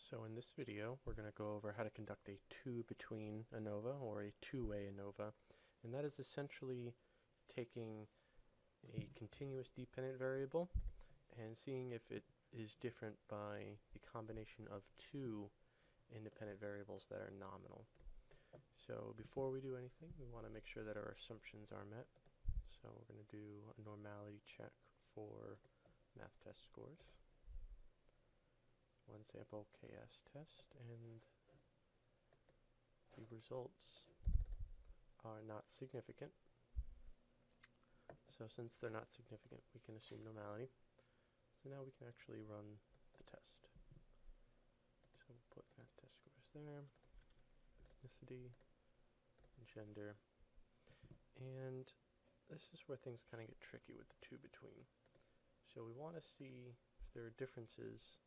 So in this video, we're going to go over how to conduct a between ANOVA, or a two-way ANOVA, and that is essentially taking a continuous dependent variable and seeing if it is different by a combination of two independent variables that are nominal. So before we do anything, we want to make sure that our assumptions are met. So we're going to do a normality check for math test scores. One sample KS test, and the results are not significant. So since they're not significant, we can assume normality. So now we can actually run the test. So we'll put math test scores there, ethnicity, gender, and this is where things kind of get tricky with the two between. So we want to see if there are differences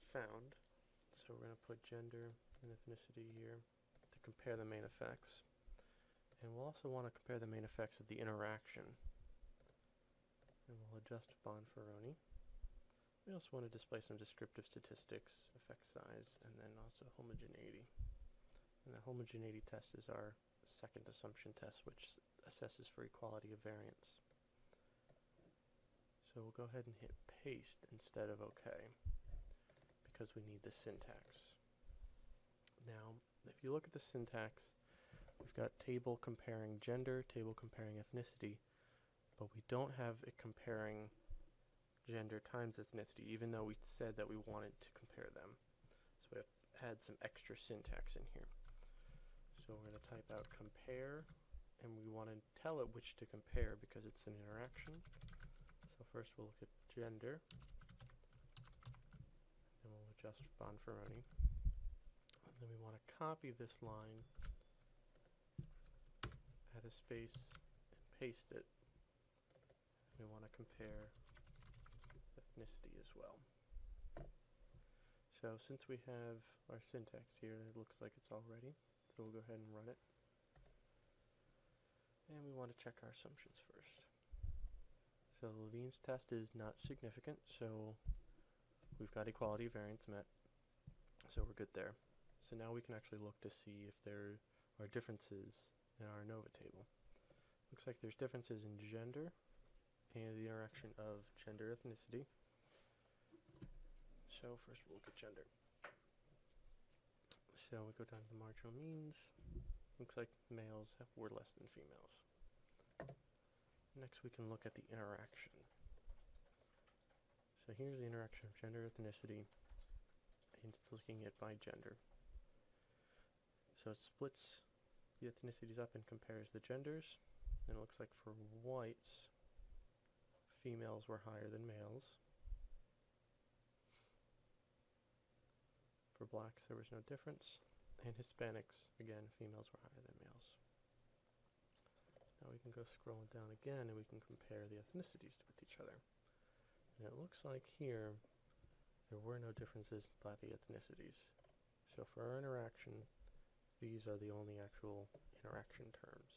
found. So we're going to put gender and ethnicity here to compare the main effects. And we'll also want to compare the main effects of the interaction. And we'll adjust Bonferroni. We also want to display some descriptive statistics, effect size, and then also homogeneity. And the homogeneity test is our second assumption test, which assesses for equality of variance. So we'll go ahead and hit paste instead of OK, because we need the syntax. Now, if you look at the syntax, we've got table comparing gender, table comparing ethnicity, but we don't have it comparing gender times ethnicity, even though we said that we wanted to compare them. So we have to add some extra syntax in here. So we're going to type out compare, and we want to tell it which to compare because it's an interaction. So first we'll look at gender, then we'll adjust Bonferroni. And then we want to copy this line, add a space, and paste it. We want to compare ethnicity as well. So since we have our syntax here, it looks like it's all ready. So we'll go ahead and run it. And we want to check our assumptions first. So Levine's test is not significant, so we've got equality of variance met. So we're good there. So now we can actually look to see if there are differences in our ANOVA table. Looks like there's differences in gender and the interaction of gender ethnicity. So first we'll look at gender. So we go down to the marginal means. Looks like males were less than females. Next we can look at the interaction. So here's the interaction of gender ethnicity, and it's looking at by gender. So it splits the ethnicities up and compares the genders, and it looks like for whites, females were higher than males. For blacks there was no difference, and Hispanics, again, females were higher than males. Now we can go scrolling down again and we can compare the ethnicities with each other. And it looks like here there were no differences by the ethnicities. So for our interaction, these are the only actual interaction terms.